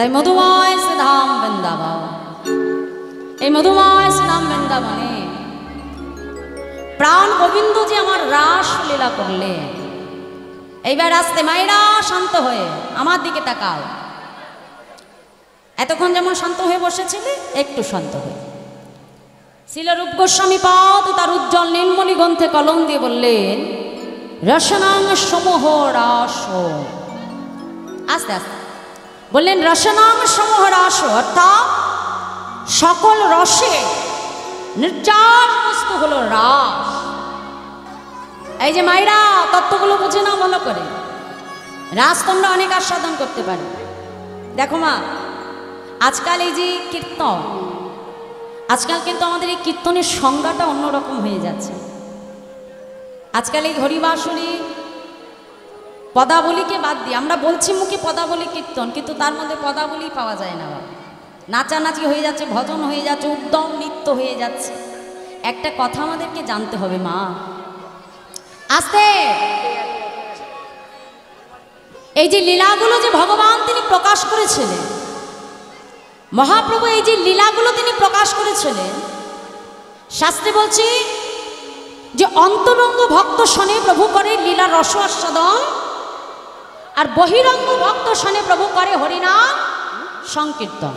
তাই মধুময় সে ধাম বৃন্দাবন, এই মধুময় সে ধাম বৃন্দাবনে প্রাণ গোবিন্দ যে আমার রাস লীলা করলে। এইবার আসতে মায়েরা শান্ত হয়ে আমার দিকে তাকাও। এতক্ষণ যেমন শান্ত হয়ে বসেছিলে একটু শান্ত হয়ে। শ্রীল রূপ গোস্বামী পাদ তার উজ্জ্বল নীলমণি গ্রন্থে কলম দিয়ে বললেন রসনাং সমূহ রাস। আস্তে আস্তে বললেন রসনাং সমূহ রাস, অর্থাৎ সকল রসে নির্যাস বস্তু হলো রাস। এই যে মায়েরা তত্ত্বগুলো বুঝে নাও ভালো করে। রাস তোমরা অনেক আস্বাদন করতে পারো। দেখো মা, আজকাল এই যে কীর্তন, আজকাল কিন্তু আমাদের এই কীর্তনের সংজ্ঞাটা অন্যরকম হয়ে যাচ্ছে। আজকাল এই হরিবাসুরি পদাবলীকে বাদ দিয়ে আমরা বলছি মুখে পদাবলী কীর্তন, কিন্তু তার মধ্যে পদাবলী পাওয়া যায় না। নাচানাচি হয়ে যাচ্ছে, ভজন হয়ে যাচ্ছে, উদ্যম নৃত্য হয়ে যাচ্ছে। একটা কথা আমাদেরকে জানতে হবে মা, আস্তে এই যে লীলাগুলো যে ভগবান তিনি প্রকাশ করেছিলেন, মহাপ্রভু এই যে লীলাগুলো তিনি প্রকাশ করেছিলেন, শাস্ত্রে বলছি যে অন্তরঙ্গ ভক্ত শনে প্রভু করে লীলা রস আস্বাদন, আর বহিরঙ্গ ভক্ত শনে প্রভু করে হরিনাম সংকীর্তন।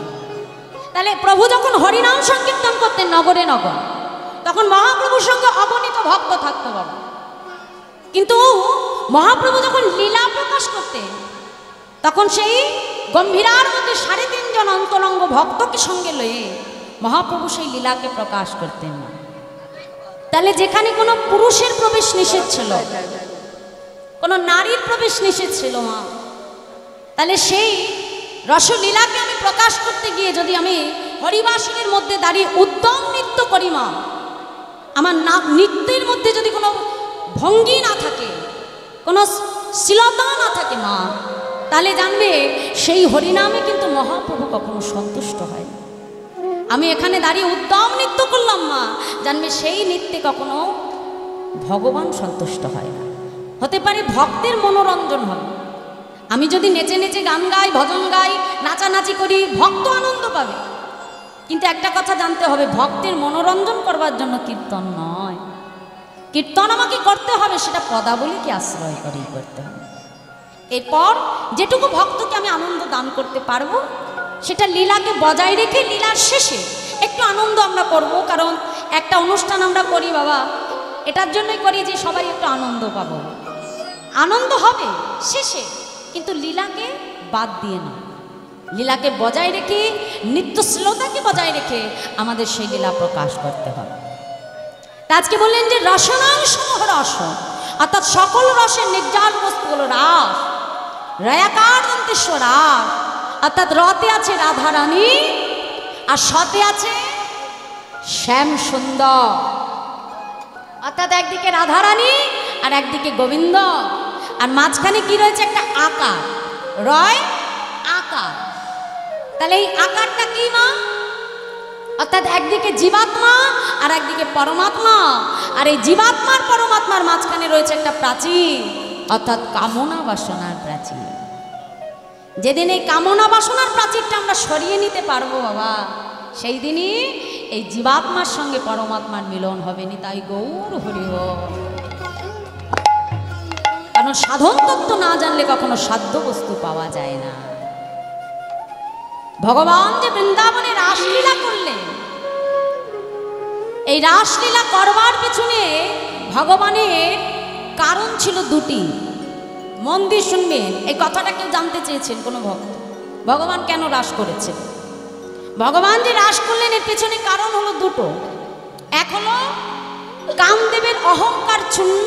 তাহলে প্রভু যখন হরিনাম সংকীর্তন করতেন নগরে নগর, তখন মহাপ্রভুর সঙ্গে অগণিত ভক্ত থাকতো বাবা। কিন্তু মহাপ্রভু যখন লীলা প্রকাশ করতেন, তখন সেই গম্ভীরার মধ্যে 3.5 জন অন্তরঙ্গ ভক্তকে সঙ্গে লয়ে মহাপ্রভু সেই লীলাকে প্রকাশ করতেন না। তাহলে যেখানে কোনো পুরুষের প্রবেশ নিষেধ ছিল, কোনো নারীর প্রবেশ নিষেধ ছিল মা, তাহলে সেই রসলীলাকে আমি প্রকাশ করতে গিয়ে যদি আমি হরিবাসনের মধ্যে দাঁড়িয়ে উদ্যম নৃত্য করি মা, আমার নৃত্যের মধ্যে যদি কোনো ভঙ্গি না থাকে, কোনো শ্লীলতা না থাকে মা, তাহলে জানবে সেই হরিনামে কিন্তু মহাপ্রভু কখনো সন্তুষ্ট হয়। আমি এখানে দাঁড়িয়ে উদ্যম নৃত্য করলাম মা, জানবে সেই নৃত্যে কখনো ভগবান সন্তুষ্ট হয় না। হতে পারে ভক্তের মনোরঞ্জন হবে, আমি যদি নেচে নেচে গান গাই, ভজন গাই, নাচানাচি করি, ভক্ত আনন্দ পাবে। কিন্তু একটা কথা জানতে হবে, ভক্তের মনোরঞ্জন করবার জন্য কীর্তন নয়। কীর্তন আমাকে করতে হবে সেটা পদাবলীকে আশ্রয় করেই করতে হবে। এরপর যেটুকু ভক্তকে আমি আনন্দ দান করতে পারবো, সেটা লীলাকে বজায় রেখে লীলার শেষে একটু আনন্দ আমরা করব। কারণ একটা অনুষ্ঠান আমরা করি বাবা, এটার জন্যই করি যে সবাই একটু আনন্দ পাবো, আনন্দ হবে শেষে, কিন্তু লীলাকে বাদ দিয়ে না, লীলাকে বজায় রেখে, নিত্যশ্লীলতাকে বজায় রেখে আমাদের সেই লীলা প্রকাশ করতে হবে। আজকে বললেন যে রসনাং সমূহ রস, অর্থাৎ সকল রসের নির্যাল বস্তু হলো রাস। রয়াকার দন্তেশ্বর রাস, অর্থাৎ রতে আছে রাধারানী আর সতে আছে শ্যাম সুন্দর। অর্থাৎ একদিকে রাধারানী আর একদিকে গোবিন্দ, আর মাঝখানে কি রয়েছে একটা আকার, রয় আকার। তাহলে এই আকারটা কি মা? অর্থাৎ একদিকে জীবাত্মা আর একদিকে পরমাত্মা, আর এই জীবাত্মার পরমাত্মার মাঝখানে রয়েছে একটা প্রাচীর, অর্থাৎ কামনা বাসনার প্রাচীর। যেদিন এই কামনা বাসনার প্রাচীরটা আমরা সরিয়ে নিতে পারবো বাবা, সেই দিনই এই জীবাত্মার সঙ্গে পরমাত্মার মিলন হবে। নি তাই গৌর হরি হরি। কারণ সাধন তত্ত্ব না জানলে কখনো সাধ্য বস্তু পাওয়া যায় না। ভগবান যে বৃন্দাবনে রাসলীলা করলেন, এই রাসলীলা করবার পিছনে ভগবানের কারণ ছিল দুটি। মন দিয়ে শুনবেন, এই কথাটা কেউ জানতে চেয়েছেন কোনো ভক্ত, ভগবান কেন রাস করেছেন? ভগবান যে রাস করলেন এর পেছনে কারণ হলো দুটো। এক হলো কামদেবের অহংকার চূর্ণ,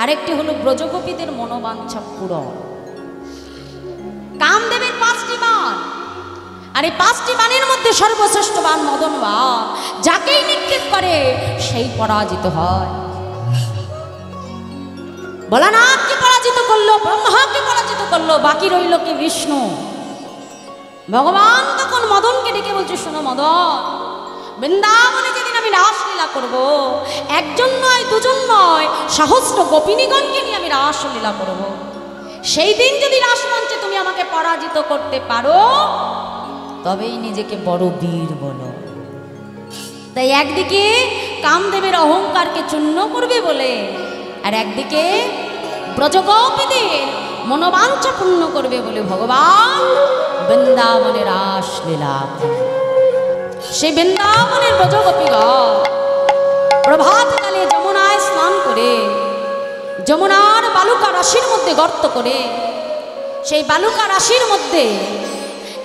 আরেকটি হলো ব্রজগোপীদের মনোবাঞ্ছা পূরণ। কামদেবের 5টি বাণ, আর এই 5টি বাণের মধ্যে সর্বশ্রেষ্ঠ বাণ মদন বাণ। যাকেই নিক্ষেপ করে সেই পরাজিত হয়। ভোলানাথকে পরাজিত করলো, ব্রহ্মাকে পরাজিত করলো, বাকি রইল কি বিষ্ণু। ভগবান তখন মদনকে ডেকে বলছে, শোনো মদন, বৃন্দাবনে যেদিন আমি রাসলীলা করব, একজন নয় দুজন নয়, সহস্র গোপিনীগণকে নিয়ে আমি রাসলীলা করব। সেই দিন যদি রাসমঞ্চে তুমি আমাকে পরাজিত করতে পারো তবেই নিজেকে বড় বীর বলো। তাই একদিকে কামদেবের অহংকারকে চূর্ণ করবে বলে, আর একদিকে ব্রজগোপীদের মনোবাঞ্ছা পূর্ণ করবে বলে ভগবান বৃন্দাবনে রাসলীলা। সেই বৃন্দাবনের ব্রজগোপীগণ প্রভাতকালে যমুনায় স্নান করে যমুনার বালুকা রাশির মধ্যে গর্ত করে সেই বালুকা রাশির মধ্যে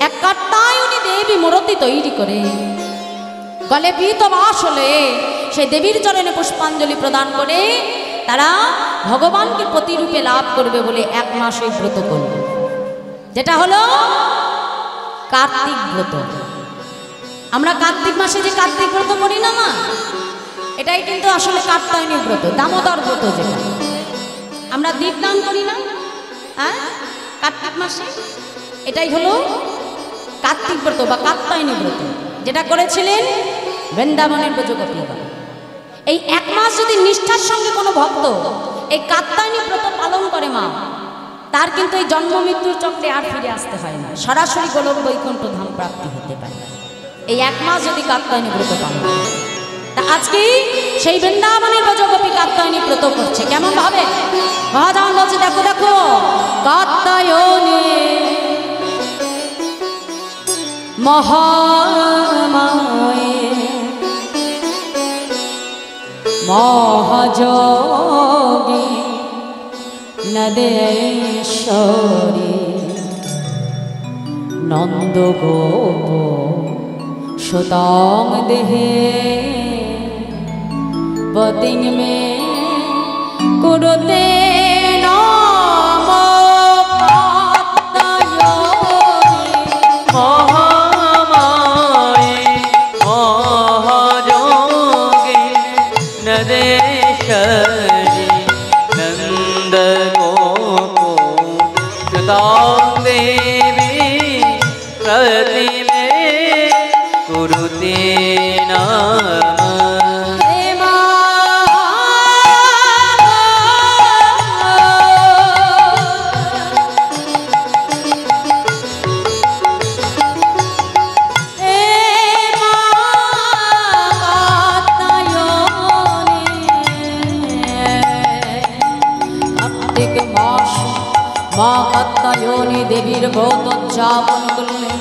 এক কাত্যায়নী দেবী মূর্তি তৈরি করে গলে পীতবাস হলে সেই দেবীর চরণে পুষ্পাঞ্জলি প্রদান করে তারা ভগবানকে প্রতিরূপে লাভ করবে বলে 1 মাস এই ব্রত করবে, যেটা হলো কার্তিক ব্রত। আমরা কার্তিক মাসে যে কার্তিক ব্রত করি না মা, এটাই কিন্তু আসলে কাত্যায়নী ব্রত, দামোদর ব্রত যেটা আমরা দীপদান করি না, হ্যাঁ কার্তিক মাসে, এটাই হলো কার্তিক ব্রত বা কাত্যায়নী ব্রত, যেটা করেছিলেন বৃন্দাবনের ব্রজগোপীগণ। এই 1 মাস যদি নিষ্ঠার সঙ্গে কোনো ভক্ত এই কাত্যায়নী ব্রত পালন করে মা, তার কিন্তু এই জন্ম মৃত্যুর চক্রে আর ফিরে আসতে হয় না, সরাসরি গোলক বৈকুণ্ঠ ধাম প্রাপ্তি হতে পারে এই 1 মাস যদি কাত্যায়নী ব্রত পালন করে। তা আজকে সেই বৃন্দাবনের ব্রজগোপী কাত্যায়নী ব্রত করছে কেমন ভাবে? মহাজন বলছে দেখো দেখো কাত্যায়নী মহামায়ে মহাযোগী নদেশ্বরী নন্দ গোপ সুতং দেহে পতিং মে কুরুতে নম মহামায়ে মহাযোগী নদেশ্বরী নন্দ গোপ সুতং দেবী প্রতিমে কুরুতে নমঃ। মা কাত্যায়নী দেবীর ব্রত উদযাপন করলেন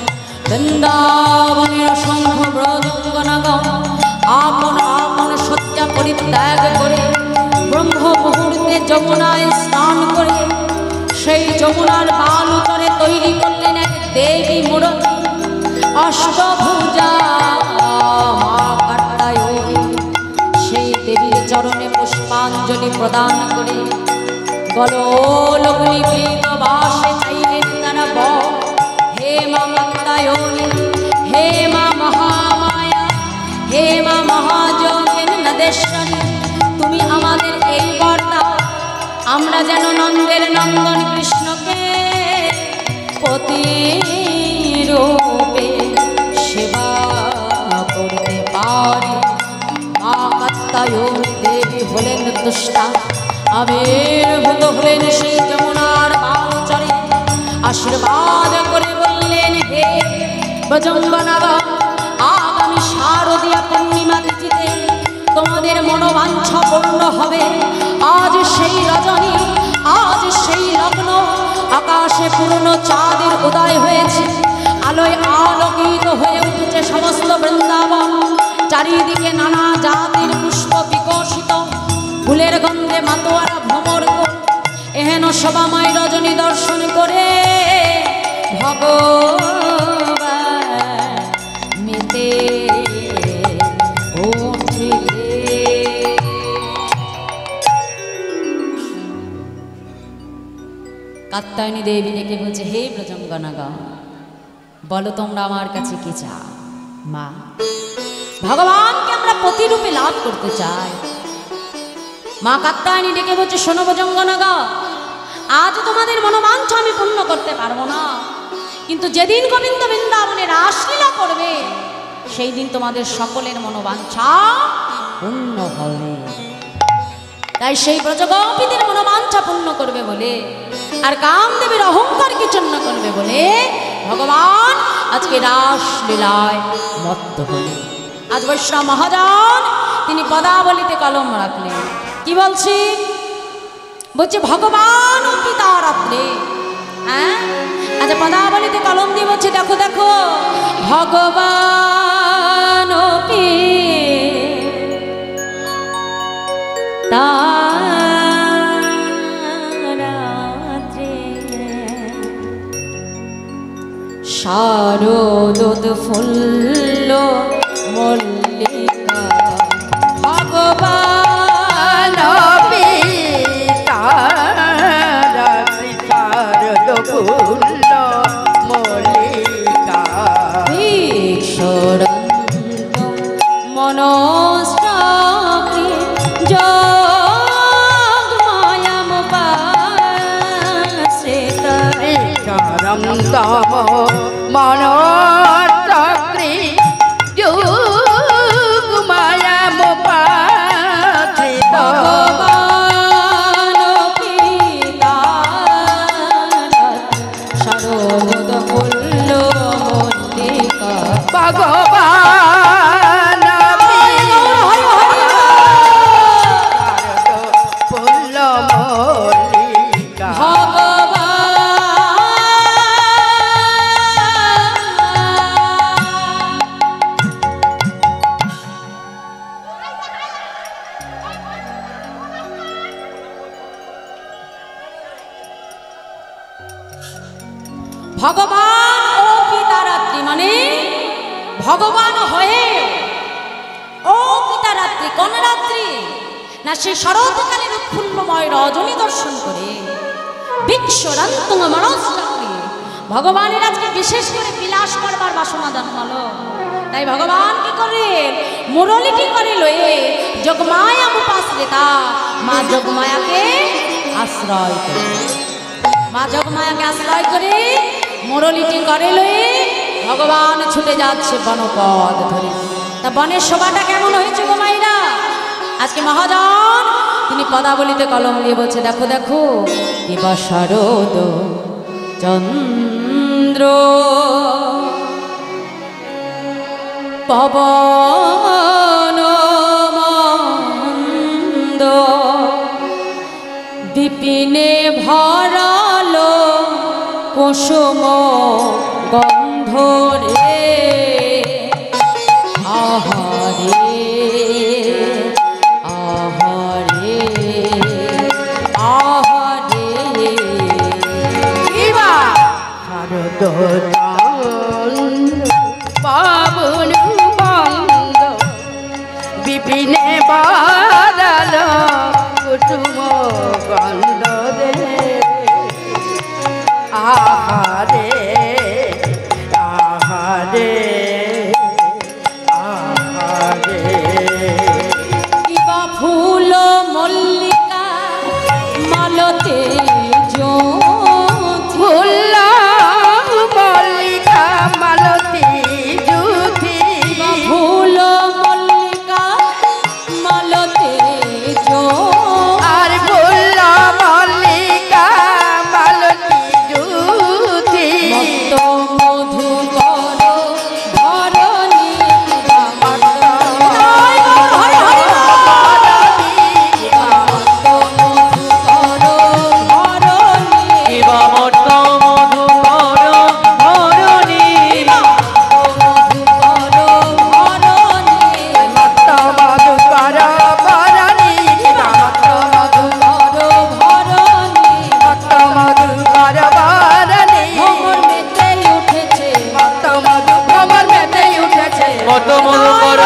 বৃন্দাবনের অসংখ্য ব্রজঙ্গনাগণ আপন আপন শয্যা পরিত্যাগ করে ব্রহ্ম মুহূর্তে যমুনায় স্নান করে সেই যমুনার বালুচরে তৈরি করলেন এক দেবী মূর্তি অষ্টভুজা মা কাত্যায়নী। সেই দেবীর চরণে পুষ্পাঞ্জলি প্রদান করে গলগ্নিবৃত বাসে চাইলেন তারা বল, হে মা কাত্যায়নী, হে মা মহামায়া, হে মা মহাযোগেন নদেশ্বরী, তুমি আমাদের এই বর দাও আমরা যেন নন্দের নন্দন কৃষ্ণকে প্রতিরূপে সেবা করতে পারি। মা কাত্যায়নী দেবী হলেন দুষ্টা, আবির্ভূত হলেন সেই যমুনার বালুচরে, আশীর্বাদ করে বললেন হে ব্রজঙ্গনাগণ, আগামী শারদীয়া পূর্ণিমা তিথিতে তোমাদের মনোবাঞ্ছা পূর্ণ হবে। আজ সেই রজনী, আজ সেই লগ্ন, আকাশে পূর্ণ চাঁদের উদয় হয়েছে, আলোয় আলোকিত হয়ে উঠেছে সমস্ত বৃন্দাবন, চারিদিকে নানা জাতির পুষ্প বিকশিত, ফুলের গন্ধে মাতোয়ারা ভ্রমর এহেন শোভাময় রজনী দর্শন করে ভগবান মেতে উঠিলে। কাত্যায়নী দেবী ডেকে বলছে, হে ব্রজঙ্গনাগণ, বলো তোমরা আমার কাছে কি চাও? মা, ভগবানকে আমরা প্রতিরূপে লাভ করতে চাই। মা কাত্যায়নী ডেকে বলছে, শোনো ব্রজঙ্গনাগণ, আজ তোমাদের মনোবাঞ্ছা আমি পূর্ণ করতে পারবো না, কিন্তু যেদিন গোবিন্দ বৃন্দাবনে রাসলীলা করবে সেই দিন তোমাদের সকলের মনোবাঞ্ছা পূর্ণ হবে। তাই সেই ব্রজগোপীদের মনোবাঞ্ছা পূর্ণ করবে বলে আর কামদেবীর অহংকারকে চূর্ণ করবে বলে ভগবান আজকে রাসলীলায় মত্ত হলেন। আজ বৈষ্ণব মহাজন তিনি পদাবলিতে কলম রাখলেন। কি বলছি? বলছে ভগবান ও পিতা রাত্রে। হ্যাঁ, আচ্ছা পদাবলিতে কলম দিয়ে বলছে দেখো দেখো ভগবান ও পিতা রাত্রে শারদোদ ফুল্ল মল্লিকা ভগবান পিতা রাত্রি শারদ ফুল্ল মল্লিকা ভীষরন্ত মনস্রাকি যোগমায়ামুপাশ্রিতা চরন্তম মনোচক্রী যোগমায়ামুপাশ্রিত ভগবান পিতা শারদ ফুল্ল মল্লিকা ভগবান ফুল্ল মল্লিকা ভগবান ও পিতারাত্রি মানে ভগবান হয়ে ও পিতারাত্রি কোন রাত্রি না সে শরৎকালের উৎফুল্লময় রজনী দর্শন করে বিক্ষরান্তং মনস্রাকি ভগবানের আজকে বিশেষ করে বিলাস করবার বাসনা জন্মালো। তাই ভগবান কি করে মুরলিটি করে লয়ে যোগমায়া উপাশ্রিতা মা যোগমায়াকে আশ্রয় করে মা যোগমায়াকে আশ্রয় করে মুরলিটি করে লয়ে ভগবান ছুটে যাচ্ছে বনপদ ধরে। তা বনের শোভাটা কেমন হয়েছে গো মাইরা? আজকে মহাজন তিনি পদাবলিতে কলম দিয়ে বলছে দেখো দেখো দিবা শারদ চন্দ্র পবন মন্দ বিপিনে ভরালো কুসুম গন্ধ রে আহারে আহারে আহারে শারদ পাবন বন্ধ বিপিনে বাদাল কুসুম গন্ধ দে আহারে আহারে আহারে কিবা ফুল মল্লিকা মালতে ফুল্ল মল্লিকা মালতী যুথি ফুল মল্লিকা মালতে আর ফুল্ল মল্লিকা মালতী যুথি মত্ত মধু কর ধরণী কিবা মত্ত মধুকর ধরণী মত্ত মধুকর বরণী মত্ত মধুকর বরণী মত্ত মধু ভ্রমর মেতেই উঠেছে কত মধুকর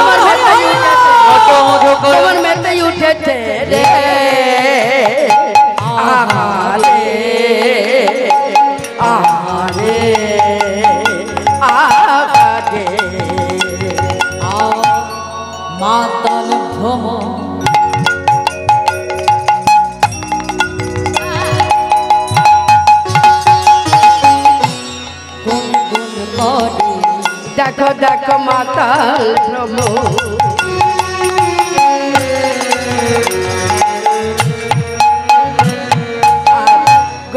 কত মধুকর ভ্রমর মেতেই উঠেছে রে আহারে আহারে আহারে মাতাল ভ্রম গুন গুন করে দেখো দেখো মাতাল ভ্রম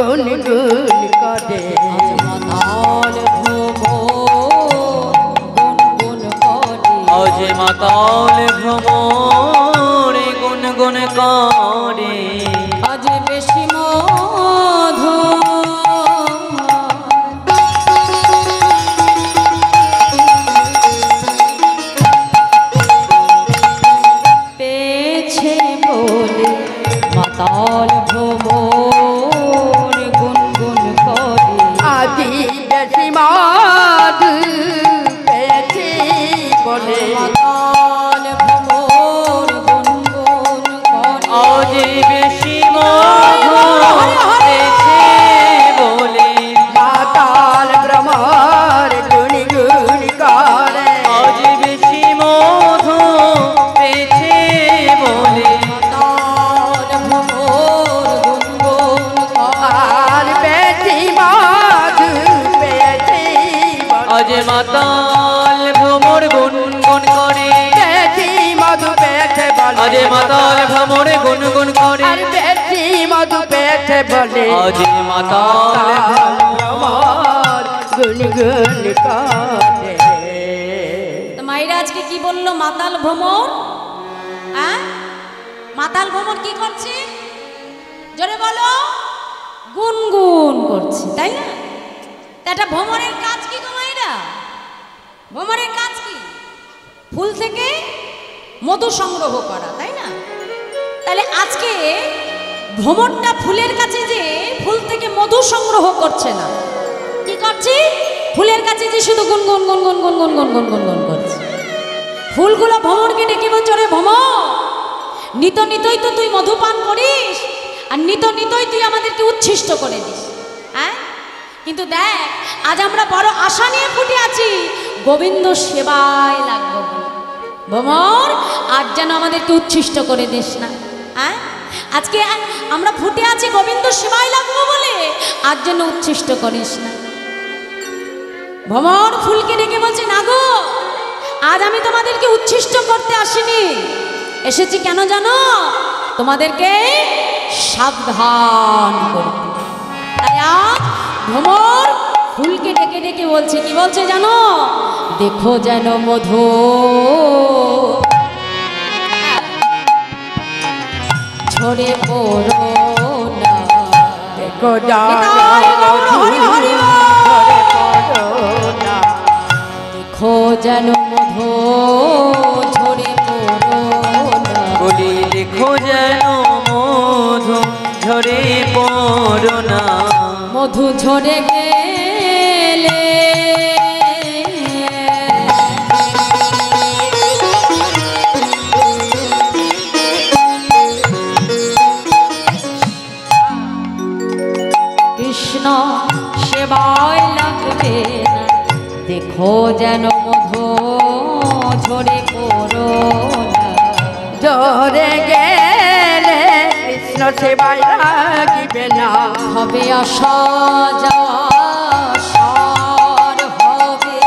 গুন গুন করে আজ মাতাল ভ্রমর গুনগুন করে আজ মাতাল ভ্রমর গুনগুন করে আজ বেশি মধু পেয়েছে বলে মাতাল ভ্রমর গুনগুন করে আদি বেশি মধু পেয়েছি বলে মাতাল ভ্রমর গুনগুন করে আজ বেশি মধু পেয়েছে বলে মাতাল ভ্রমর গুন গুন করে আজ বেশি মধু পেয়েছে বলে মাতাল ভ্রমর গুনগুন করে আর বেশি মধু পেয়েছি বলে আজ মাতাল ভ্রমর গুনগুন করে বেশি মধু পেয়েছে বলে আজ মাতাল ভ্রমর গুনগুন করে আর বেশি মধু পেয়েছে বলে আজ মাতাল ভ্রমর গুন গুন করে তো মায়েরা আজকে কি বললো মাতাল ভ্রমর হ্যাঁ মাতাল ভ্রমর কি করছে জোরে বলো গুনগুন করছে তাই না তা এটা ভ্রমরের কাজ কি গো মায়েরা ভ্রমরের কাজ কি ফুল থেকে মধু সংগ্রহ করা তাই না তাহলে আজকে ভ্রমরটা ফুলের কাছে যে ফুল থেকে মধু সংগ্রহ করছে না কি করছে ফুলের কাছে যে শুধু গুনগুন গুনগুন গুনগুন গুনগুন গুনগুন করছে ফুলগুলো ভ্রমরকে ডেকে বলছে রে ভ্রমর নিত নিতই তো তুই মধু পান করিস আর নিত নিতই তুই আমাদেরকে উচ্ছিষ্ট করে দিস হ্যাঁ কিন্তু দেখ আজ আমরা বড় আশা নিয়ে ফুটে আছি গোবিন্দ সেবায় লাগবো বলে। ভ্রমর আজ যেন আমাদেরকে উচ্ছিষ্ট করে দিস না হ্যাঁ আজকে আমরা ফুটে আছি গোবিন্দ সেবায় লাগবো বলে আজ যেন উচ্ছিষ্ট করিস না ভ্রমর ফুলকে ডেকে বলছে না গো আজ আমি তোমাদেরকে উচ্ছিষ্ট করতে আসিনি এসেছি কেন জানো তোমাদেরকে সাবধান করতে তাই আজ ভ্রমর ফুলকে ডেকে ডেকে বলছে কি বলছে জানো দেখো যেন মধু ঝরে পড়ো না দেখো নিতাই গৌর হরি হরি বল। ঝরে পড়ো না দেখো যেন মধু ঝরে পড়ো না বলি দেখো যেন মধু ঝরে পড়ো না মধু ঝরে গেলে কৃষ্ণ সেবায় লাগবে না দেখো যেন মধু ঝরে পড়ো না ঝরে গেলে কৃষ্ণ সেবায় রাখিবে না হবে আসা যাওয়া সার হবে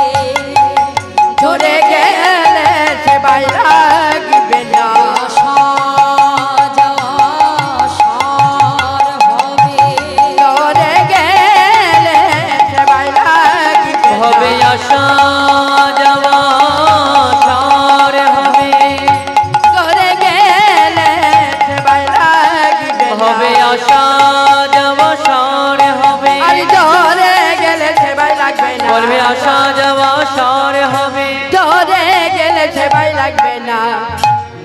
ঝরে গেলে সেবায় রাখিবে না আসা যাওয়া সার হবে ঝরে গেলে সেবায় রাখিবে না হবে আসা যাওয়া সার হবে ঝরে গেলে সেবায় রাখিবে না হবে আসা যাওয়া সার হবে আর ঝরে গেলে সেবায় লাগবে না বলবে আসা যাওয়া সার হবে ঝরে গেলে সেবায় লাগবে না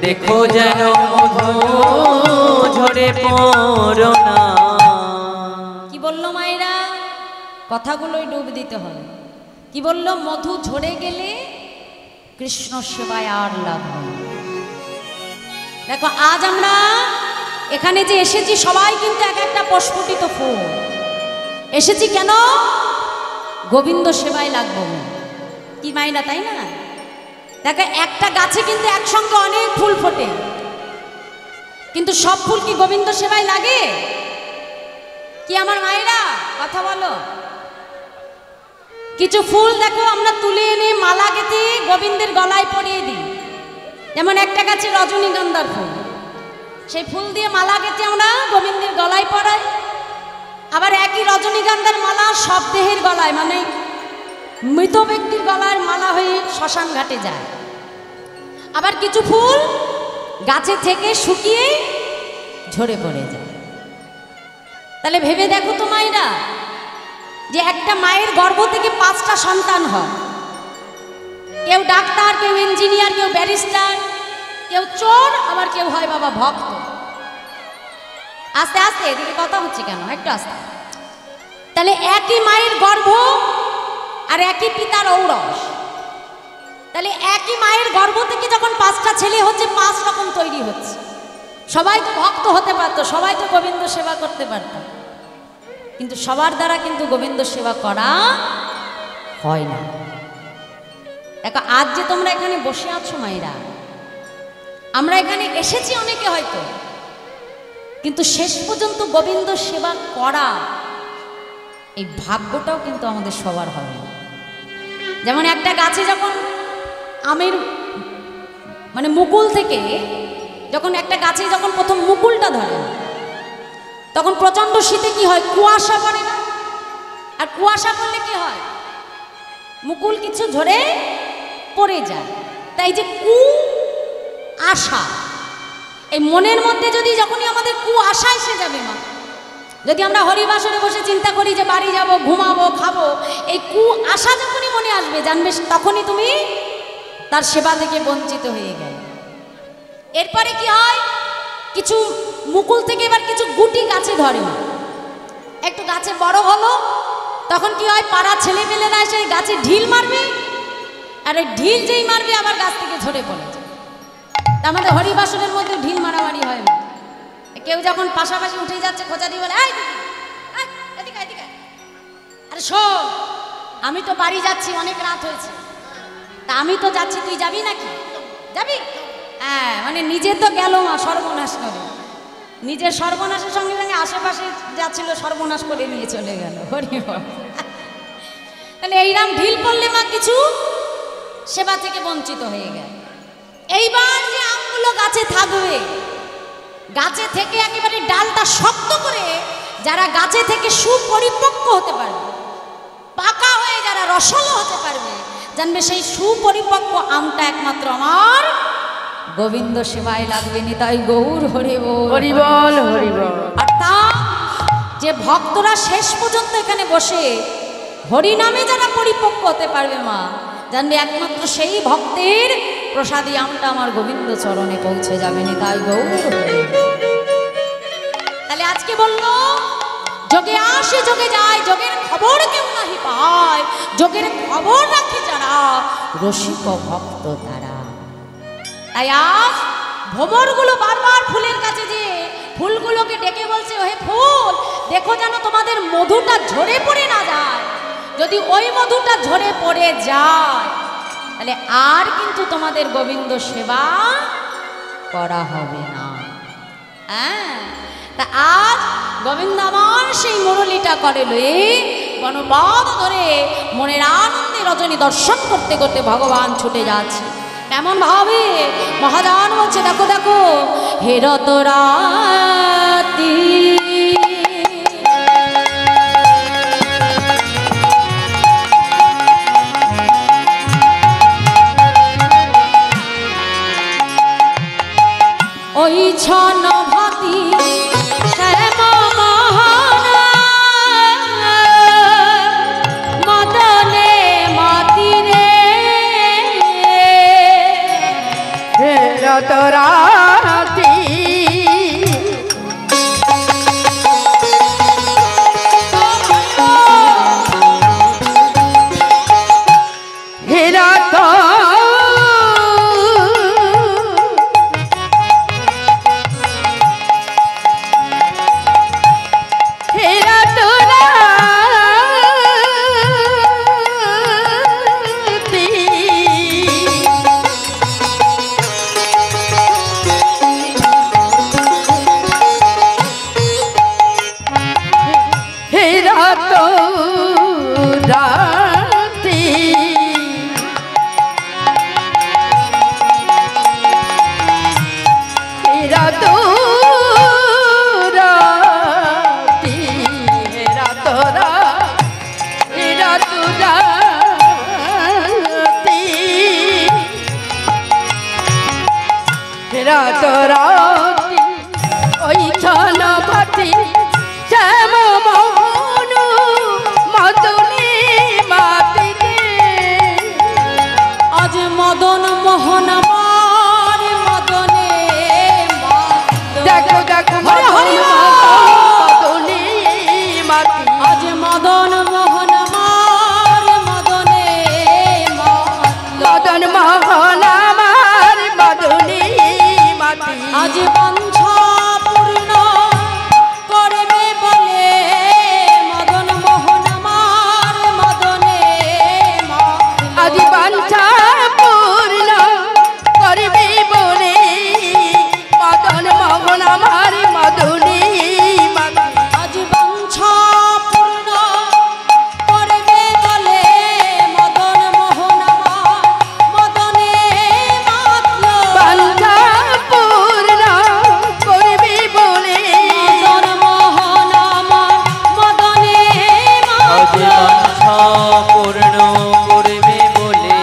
দেখো যেন মধু ঝরে পড়ো না কি বললো মায়েরা কথাগুলোই ডুব দিতে হবে কি বললো মধু ঝরে গেলে কৃষ্ণ সেবায় আর লাগবে না। দেখো আজ আমরা এখানে যে এসেছি সবাই কিন্তু এক একটা প্রস্ফুটিত ফুল এসেছি কেন গোবিন্দ সেবায় লাগবো কি মাইনা তাই না দেখো একটা গাছে কিন্তু একসঙ্গে অনেক ফুল ফোটে কিন্তু সব ফুল কি গোবিন্দ সেবায় লাগে কি আমার মায়েরা কথা বলো কিছু ফুল দেখো আমরা তুলে এনে মালা গেঁথে গোবিন্দের গলায় পরিয়ে দিই যেমন একটা গাছে রজনীগন্ধার ফুল সেই ফুল দিয়ে মালা গেঁথে আমরা গোবিন্দের গলায় পরাই আবার একই রজনীগন্ধার মালা সব দেহের গলায়, মানে মৃত ব্যক্তির গলায় মালা হয়ে শ্মশান ঘাটে যায়। আবার কিছু ফুল গাছে থেকে শুকিয়ে ঝরে পড়ে যায়। তাহলে ভেবে দেখো তো মায়েরা, যে একটা মায়ের গর্ভ থেকে 5টা সন্তান হয়, কেউ ডাক্তার, কেউ ইঞ্জিনিয়ার, কেউ ব্যারিস্টার, কেউ চোর, আবার কেউ হয় বাবা ভক্ত। আস্তে আস্তে, এদিকে কথা হচ্ছে কেন, একটু আস্তে। তাহলে একই মায়ের গর্ভ আর একই পিতার ঔরস, তাহলে একই মায়ের গর্ভ থেকে যখন 5টা ছেলে হচ্ছে, 5 রকম তৈরি হচ্ছে। সবাই তো ভক্ত হতে পারতো, সবাই তো গোবিন্দ সেবা করতে পারত, কিন্তু সবার দ্বারা কিন্তু গোবিন্দ সেবা করা হয় না। দেখো আজ যে তোমরা এখানে বসে আছো মায়েরা, আমরা এখানে এসেছি অনেকে হয়তো, কিন্তু শেষ পর্যন্ত গোবিন্দ সেবা করা এই ভাগ্যটাও কিন্তু আমাদের সবার হবে না। যেমন একটা গাছে যখন আমের মানে মুকুল থেকে যখন একটা গাছে যখন প্রথম মুকুলটা ধরে, তখন প্রচণ্ড শীতে কি হয়, কুয়াশা পড়ে না? আর কুয়াশা পড়লে কি হয়, মুকুল কিছু ঝরে পড়ে যায়। তাই যে আশা, এই মনের মধ্যে যদি যখনই আমাদের আশা এসে যাবে মা, যদি আমরা হরিবাসরে বসে চিন্তা করি যে বাড়ি যাব, ঘুমাবো, খাবো, এই আশা যখনই মনে আসবে, জানবে তখনই তুমি তার সেবা থেকে বঞ্চিত হয়ে গেলে। এরপরে কি হয়, কিছু মুকুল থেকে এবার কিছু গুটি গাছে ধরে না, একটু গাছে বড় হলো, তখন কি হয়, পাড়া ছেলেমেয়েরা এসে গাছে ঢিল মারবে, আর এই ঢিল যেই মারবে আবার গাছ থেকে ঝরে পড়ে যায়। আমাদের হরিবাসনের মধ্যে ঢিল মারামারি হয় না, কেউ যখন পাশাপাশি উঠে যাচ্ছে খোঁচা দিয়ে বলে, আরে শোন, আমি তো বাড়ি যাচ্ছি, অনেক রাত হয়েছে, তা আমি তো যাচ্ছি, তুই যাবি নাকি? যাবি? হ্যাঁ, মানে নিজে তো গেল মা সর্বনাশ করে, নিজের সর্বনাশের সঙ্গে সঙ্গে আশেপাশে যাচ্ছিল সর্বনাশ করে নিয়ে চলে গেল। হরিবল। তাহলে এইরাম ঢিল পড়লে মা কিছু সেবা থেকে বঞ্চিত হয়ে গেল। এইবার যে আমগুলো গাছে থাকবে, গাছে থেকে একেবারে ডালটা শক্ত করে যারা গাছে থেকে সুপরিপক্ক হতে পারবে, পাকা হয়ে যারা রসালো হতে পারবে, জানবে সেই সুপরিপক্ক আমটা একমাত্র আমার গোবিন্দ সেবায় লাগবে। নিতাই গৌর হরি বল, হরি বল, হরি বল। অর্থাৎ যে ভক্তরা শেষ পর্যন্ত এখানে বসে হরি নামে যারা পরিপক্ক হতে পারবে মা, জানবে একমাত্র সেই ভক্তের প্রসাদী আমটা আমার গোবিন্দ চরণে পৌঁছে যাবে। নিতাই গৌর হরি বল। তাহলে আজকে বললো, যোগে আসে যোগে যায়, যোগের খবর কেউ নাহি পায়, যোগের খবর রাখে যারা, রসিক ভক্ত তারা। তাই আজ ভ্রমরগুলো বারবার ফুলের কাছে যে ফুলগুলোকে ডেকে বলছে, ওহে ফুল, দেখো যেন তোমাদের মধুটা ঝরে পড়ে না যায়। যদি ওই মধুটা ঝরে পড়ে যায়, তাহলে আর কিন্তু তোমাদের গোবিন্দ সেবা করা হবে না। হ্যাঁ, তা আজ গোবিন্দ আমার সেই মুরলীটা করে লয়ে গণপদ ধরে মনের আনন্দে রজনী দর্শন করতে করতে ভগবান ছুটে যাচ্ছে। কেমন ভাবে মহাদান বলছে, দেখো দেখো হে রতরাতি, ওই ছনভাতি শ্যাম মহানা মদনে মতিরে, হে রতরাতি, হে রত, হে রতরাতি, হেরা তোরাতি ওই ছন ভাতি শ্যাম মোহন মদনী মাতি আজ মদন মোহন আমার মদনে মাতলো। দেখো দেখো হরি হরি বল। মদনী মাতি আজ মদন মোহন আমার মদনে মাতলো। মদন মোহন আমার মদনী মাতি আজ বাঞ্ছা পূর্ণ করবে বলে মদন মোহন আমার মদনে মাতলো। আজ বাঞ্ছা পূর্ণ করবি বলে মদন মোহন আমার মদনী মাতি আজ বাঞ্ছা পূর্ণ করবে বলে মদন মোহন আমার মদনে মাতলো। বাঞ্ছা পূর্ণ করবি বলে মদন মোহন আমার মদনে আজ মাতলো। বাঞ্ছা পূর্ণ করবে বলে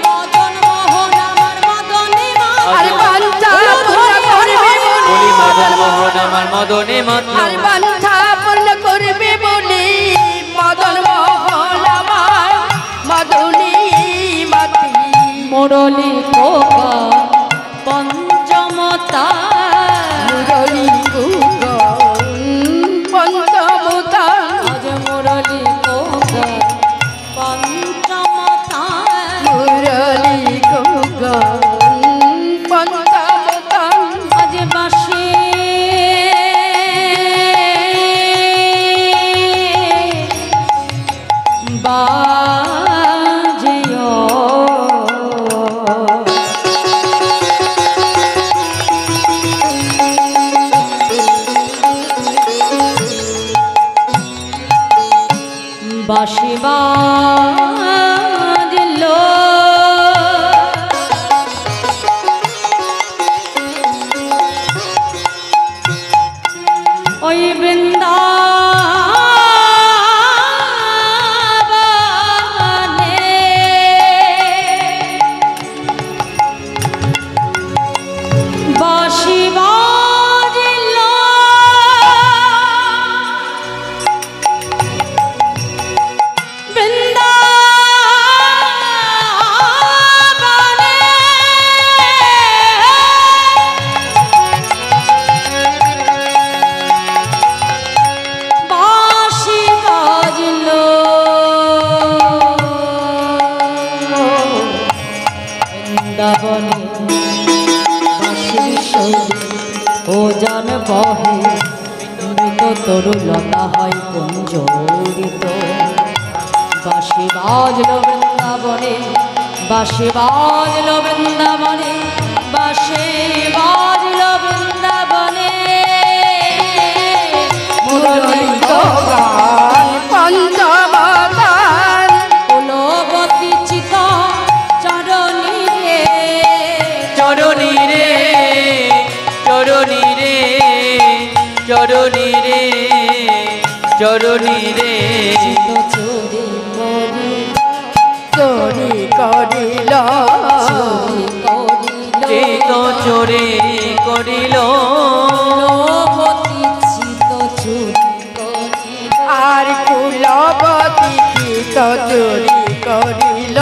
মদন মোহন আমার মদনে আর মাতলো। বাঞ্ছা পূর্ণ করবি বলি বলে মদন মোহন আমার মদনে মাতলো। আর বাঞ্ছা পূর্ণ করবি বলে মদন মোহন আমার মদনী মাতি মুরলী কোকা পঞ্চমতা মুরলী গুগন পঞ্চমতা আজ মুরলী কোকা পঞ্চমতা মুরলী গুগন পঞ্চমতা আজ বাসে বাজিও বাঁশি বাজলো ওই বৃন্দাবনে বাঁশি বাজলো বৃন্দাবনে বাঁশি বাজলো বৃন্দাবনে বাঁশির শৈলী ও জান বহে মৃত তরুলতা হয় কুঞ্জরিত বাঁশি বাজলো বৃন্দাবনে বাঁশি বাজলো বৃন্দাবনে বাঁশি বাজলো বৃন্দাবনে মুরলী গুগন পঞ্চমতা কুলবতী চিত চরণী রে চরণী রে চরণী রে চরণী রে চরণী রে চিত চুরি করি চোরি করিল চুরি করিল চিত চোরে করিল কুলবতী চিত চুরি করিল আর কুলবতী চিত চোরি করিল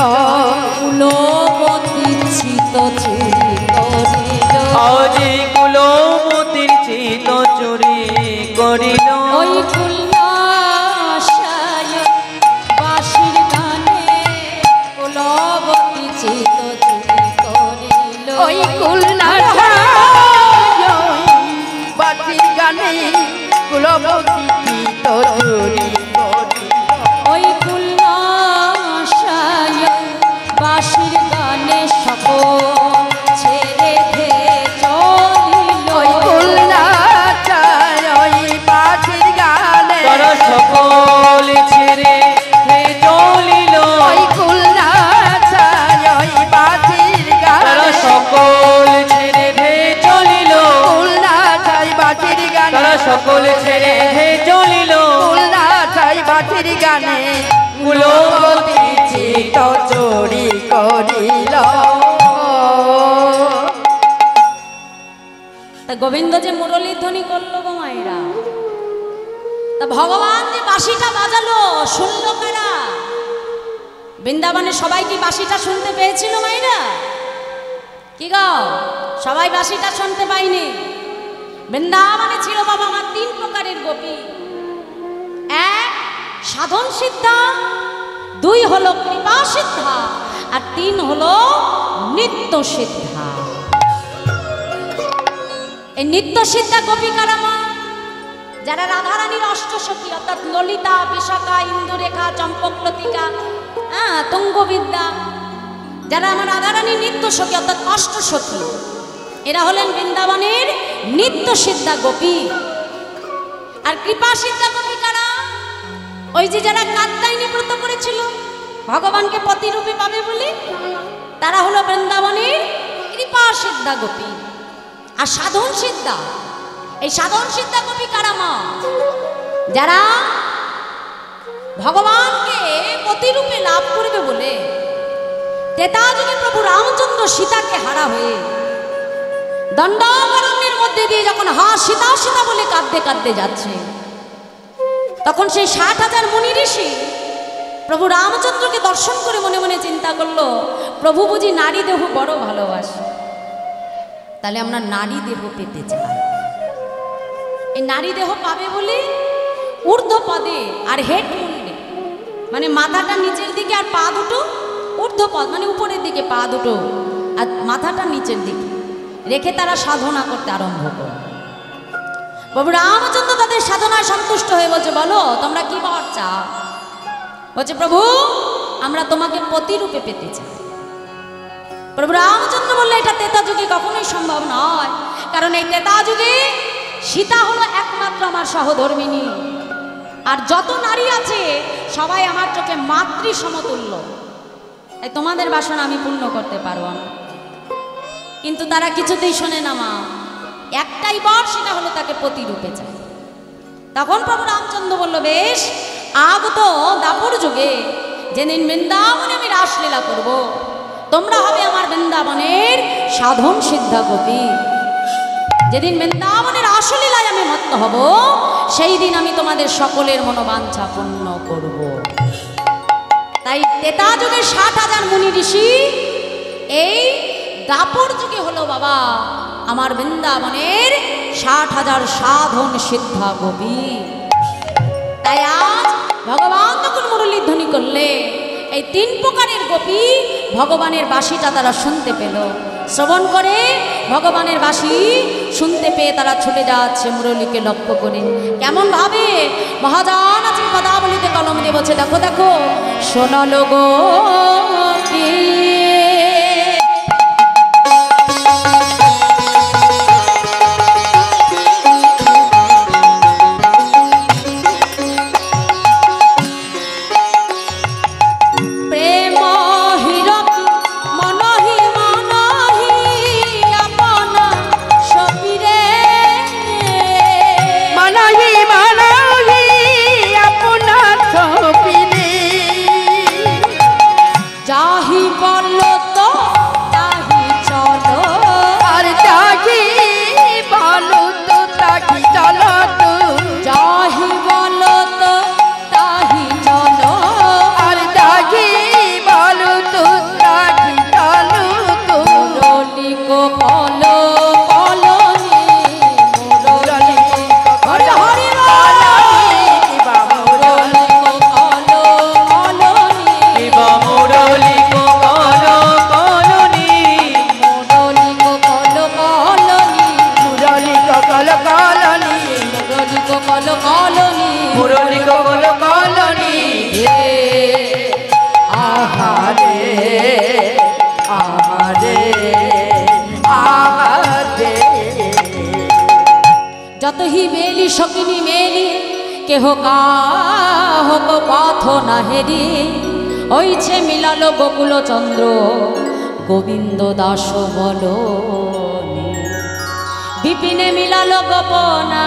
কুলবতী চিত চুরি করিল আজ কুলমতির চিত চুরি করিল ওই কুল্লাশায় বাঁশির গানে কুলবতী চিত চুরি করিল ওই কুলনা বাতির গানে কুলবতী চিত চোরি করিল ওই কুল্লাশায় বাঁশির গানে সকল ছেড়ে ধে চলিল ওই কুলনা ওই বাতির গানে তারা সকল ছেড়ে হে চলিল ওই কুলনা ওই বাতির তারা গানে সকল ছেড়ে হে চলিল কুলনা বাতির গানে তারা সকল ছেড়ে হে চলিল কুলনা বাতির গানে কুলবতী চিত চোরি করিল গোবিন্দ যে মুরলীর ধ্বনি করলো গো মায়েরা, তা ভগবান যে বাঁশিটা বাজালো শুনলো কারা? বৃন্দাবনে সবাই কি বাঁশিটা শুনতে পেয়েছিল মায়েরা? কি গো, সবাই বাঁশিটা শুনতে পাইনি। বৃন্দাবনে ছিল বাবা আমার 3 প্রকারের গোপী। 1 সাধন সিদ্ধা, 2 হলো কৃপা সিদ্ধা, আর 3 হলো নিত্য সিদ্ধা। এই নিত্য সিদ্ধা গোপী কারা মা? যারা রাধারানীর অষ্টসখী অর্থাৎ ললিতা, বিশাখা, ইন্দুরেখা, চম্পকলতিকা, তুঙ্গবিদ্যা, যারা আমার রাধারানীর নিত্য সখী অর্থাৎ অষ্টসখী, এরা হলেন বৃন্দাবনের নিত্য সিদ্ধা গোপী। আর কৃপা সিদ্ধা গোপী কারা? ওই যে যারা কাত্যায়নী ব্রত করেছিল ভগবানকে পতিরূপে পাবে বলে, তারা হলো বৃন্দাবনের কৃপা সিদ্ধা গোপী। আর সাধন সিদ্ধা, এই সাধন সিদ্ধা গোপী কারা মা? যারা ভগবানকে পতিরূপে লাভ করবে বলে ত্রেতা যুগে প্রভু রামচন্দ্র সীতাকে হারা হয়ে দণ্ডারণ্যের মধ্যে দিয়ে যখন হা সীতা সীতা বলে কাঁদতে কাঁদতে যাচ্ছে, তখন সেই 60,000 মুনি ঋষি প্রভু রামচন্দ্রকে দর্শন করে মনে মনে চিন্তা করলো, প্রভু বুঝি নারী দেহ বড় ভালোবাসে, তাহলে আমরা নারী দেহ পেতে চাই। এই নারী দেহ পাবে বলে ঊর্ধ্ব পদে আর হেড মুন্ডে, মানে মাথাটা নিচের দিকে আর পা দুটো ঊর্ধ্ব পদ মানে উপরের দিকে, পা দুটো আর মাথাটা নিচের দিকে রেখে তারা সাধনা করতে আরম্ভ করে। প্রভু রামচন্দ্র তাদের সাধনায় সন্তুষ্ট হয়ে বলছে, বলো তোমরা কি বর চাও? বলছে, প্রভু আমরা তোমাকে পতিরূপে পেতে চাই। প্রভু রামচন্দ্র বললে, এটা ত্রেতা যুগে কখনোই সম্ভব নয়, কারণ এই ত্রেতা যুগে সীতা হলো একমাত্র আমার সহধর্মিনী, আর যত নারী আছে সবাই আমার চোখে মাতৃ সমতুল্য, তাই তোমাদের বাসনা আমি পূর্ণ করতে পারবো না। কিন্তু তারা কিছুতেই শোনে না মা, একটাই বর, সেটা হলো তাকে পতিরূপে চাই। তখন প্রভু রামচন্দ্র বলল, বেশ, আগত দাপর যুগে যেদিন বৃন্দাবনে আমি রাসলীলা করব, তোমরা হবে আমার বৃন্দাবনের সাধন সিদ্ধা গোপী। যেদিন বৃন্দাবনের রাসলীলায় আমি মত্ত হব, সেই দিন আমি তোমাদের সকলের মনোবাঞ্ছা পূর্ণ করব। তাই ত্রেতা যুগের 60,000 মুনি ঋষি এই দাপর যুগে হলো বাবা আমার বৃন্দাবনের 60,000 সাধন সিদ্ধা গোপী। তাই আজ ভগবান যখন মুরলীর ধ্বনি করলে, এই 3 প্রকারের গোপী ভগবানের বাঁশিটা তারা শুনতে পেল। শ্রবণ করে ভগবানের বাঁশি শুনতে পেয়ে তারা ছুটে যাচ্ছে মুরলীকে লক্ষ্য করে। কেমন ভাবে মহাজন আছে পদাবলিতে কলম দিয়ে বলছে, দেখো দেখো শোনালো গো যত হি মেলি সকিনী মেলি কেহ কাহক পথ না হেরি, হইছে মিলালো গোকুল চন্দ্র গোবিন্দ দাস বল, বিপিনে মিলালো গোপনা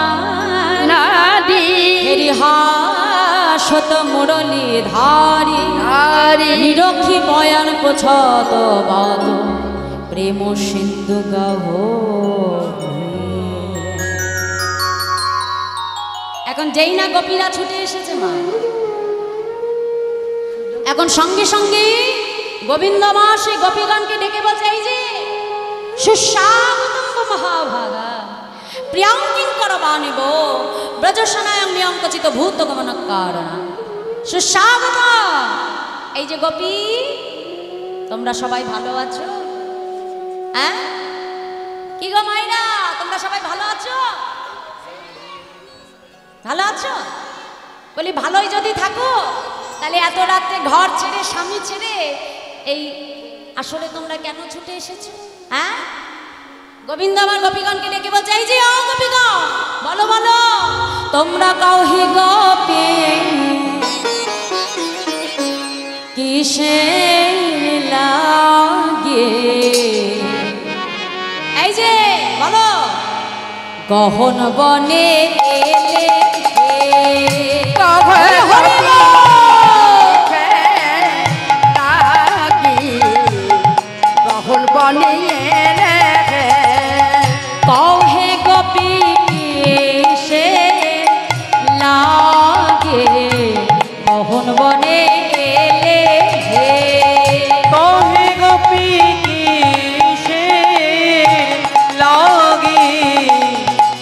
হেরি হাসত মুরলী ধারি, নিরক্ষী বয়ান পোছত বাদ প্রেম সিন্ধু গাহ। এখন যেই না গোপীরা ছুটে এসেছে মা, এখন সঙ্গে সঙ্গে গোবিন্দ মা সেই গোপীগণকে ডেকে বলছে, এই যে সুস্বাগতম মহাভাগা প্রিয়াঙ্কিং করবানিব ব্রজসনায়ং নিয়ঙ্কচিত ভূত গমন কারণ সুস্বাগত। এই যে গোপী, তোমরা সবাই ভালো আছো? হ্যাঁ কি গো মাইনা, তোমরা সবাই ভালো আছো? ভালো আছো? বলি ভালোই যদি থাকো তাহলে এত রাত্রে ঘর ছেড়ে স্বামী ছেড়ে এই আসলে তোমরা কেন ছুটে এসেছো? হ্যাঁ গোবিন্দ আমার গোপীগণকে ডেকে বলছে, এই যে ও গোপীগণ, বলো বলো তোমরা কাউ হে গোপী কিসে লাগে, এই যে বলো গহন বনে এলে কখন বনিয়ে কহে গোপী সে লাগে মোহন বনে এলে হে, কহে গোপী কিসের লাগি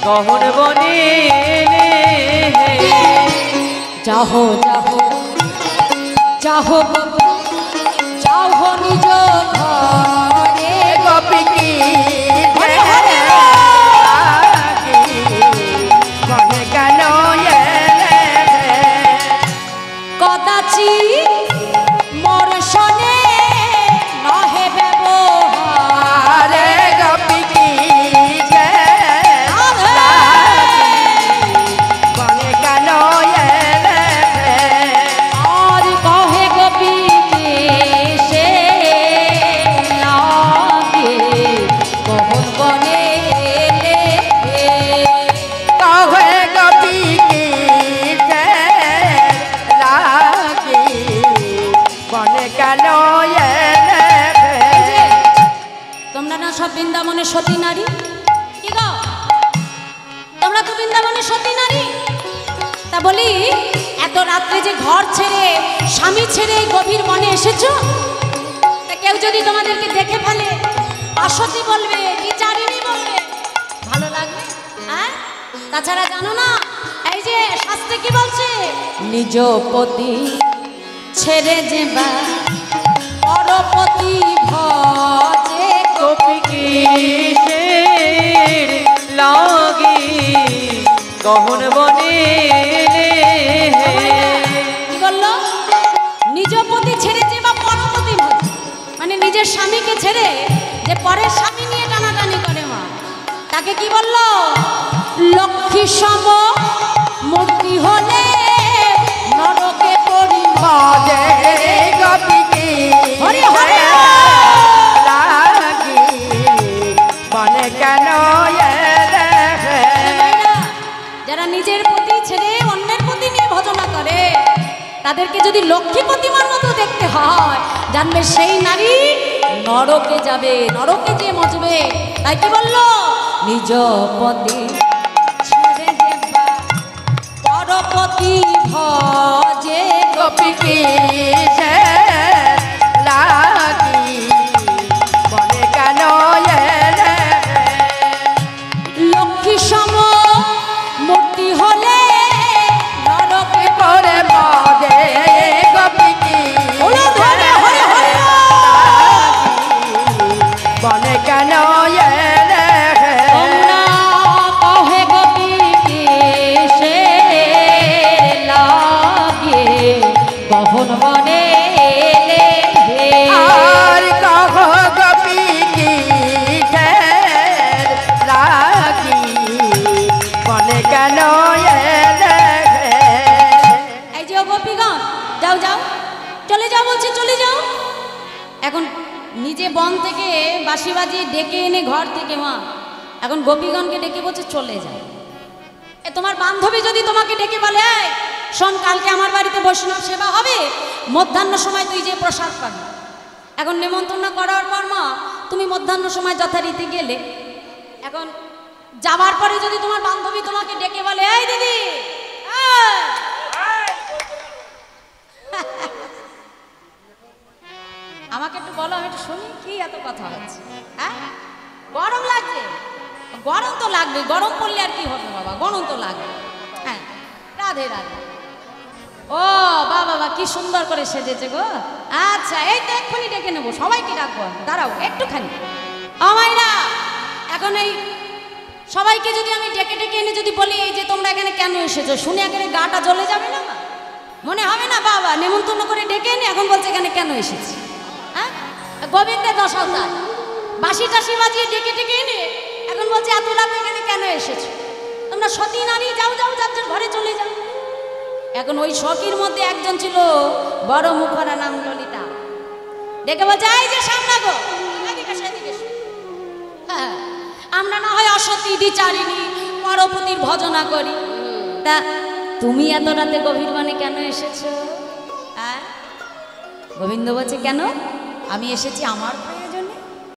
গহন বনে এলে হে। যাহো যাহো যাহো গোপী, যাহো নিজ ঘরে গোপী কি মনে কেন কদাচি মোর শনে নহে ব্যবহার, আরে গোপী কি মনে কেন আর কহে গোপী সে লাগে মোহন বনে এলে হে। কহে গোপী কি লাগি মনে কেন এই যে, তোমরা না সব বৃন্দাবনে সতী নারী, কি গো তোমরা তো বৃন্দাবনে সতী নারী, তা বলি এত রাত্রে যে ঘর ছেড়ে স্বামী ছেড়ে এই গভীর বনে এসেছো, তা কেউ যদি তোমাদেরকে দেখে ফেলে অসতী বলবে, বিচারিণী বলবে, ভালো লাগবে? হ্যাঁ তাছাড়া জানো না এই যে শাস্ত্রে কি বলছে, নিজ পতি ছেড়ে যেবা পরপতি ভজে গোপী কিসের লাগি গহন বনে এলে হে। কি বললো? নিজ পতি ছেড়ে যে বা পরপতি ভজ, মানে নিজের স্বামীকে ছেড়ে যে পরের স্বামী নিয়ে টানাটানি করে মা, তাকে কি বললো? লক্ষ্মী সম মূর্তি হলে নরকে পড়ি বাজে গোপী কি হরি হরি লাগি মনে কেন যারা নিজের প্রতি ছেড়ে অন্যের প্রতি নিয়ে ভজনা করে তাদেরকে যদি লক্ষ্মীপতিমার মতো দেখতে হয়, জানবে সেই নারী নরকে যাবে, নরকে যে মজবে। তাই কি বললো? নিজ পতি ছেড়ে যেবা পরপতি ভজে গোপী কি লাগি মনে কেন লক্ষ্মী সম মূর্তি হলে নরকে পরে বাজে গোপী কি হলো ধরে হরি হরি মনে কেন তোমরা কহে গোপী সে লাগে গহন বনে এলে হে। আর কহ গোপী কি লাগি মনে কেন এই যে ও গোপীগণ, যাও যাও চলে যাও বলছি, চলে যাও। এখন নিজে বন থেকে বাঁশি বাজিয়ে ডেকে এনে ঘর থেকে মা এখন গোপীগণকে ডেকে বলছে চলে যাও। এ তোমার বান্ধবী যদি তোমাকে ডেকে বলে, এই শোন কালকে আমার বাড়িতে বৈষ্ণব সেবা হবে, মধ্যাহ্ন সময় তুই যে প্রসাদ পাবি। এখন নেমন্তন্ন করার পর মা তুমি মধ্যাহ্ন সময় যথারীতি গেলে, এখন যাবার পরে যদি তোমার বান্ধবী তোমাকে ডেকে বলে, এই দিদি আমাকে একটু বলো, আমি একটু শুনি কি এত কথা হচ্ছে। হ্যাঁ, গরম লাগছে? গরম তো লাগবে, গরম পড়লে আর কি হবে বাবা, গরম তো লাগবে। হ্যাঁ, রাধে রাধে। ও বাবা বাবা, কি সুন্দর করে সেজেছে গো। আচ্ছা, এই তো এক্ষুনি ডেকে নেবো, সবাইকে ডাকবো। দাঁড়াও একটুখানি আমাইরা। এখন এই সবাইকে যদি আমি ডেকে ডেকে এনে যদি বলি এই যে তোমরা এখানে কেন এসেছো, শুনে এখানে গাটা জ্বলে যাবে না? মনে হবে না বাবা, নেমন্তন্ন করে ডেকে এনে এখন বলছে এখানে কেন এসেছি। হ্যাঁ, গোবিন্দের দশাও তাই, বাঁশি টাসি বাজিয়ে ডেকে ডেকে এনে এখন বলছে এত রাত এখানে কেন এসেছো, তোমরা সতী নারী, যাও যাও যার যার ঘরে চলে যাও। এখন ওই সখীর মধ্যে একজন ছিল বড় মুখরা, নাম ললিতা। ডেকে বলছে এই যে সামনা গো, এদিকে এসো, এদিকে এসো। হ্যাঁ, আমরা না হয় অসতী দ্বিচারিণী পরপতির ভজনা করি, তা তুমি এত রাতে গভীর বনে কেন এসেছো? হ্যাঁ, গোবিন্দ বলছে কেন, আমি এসেছি আমার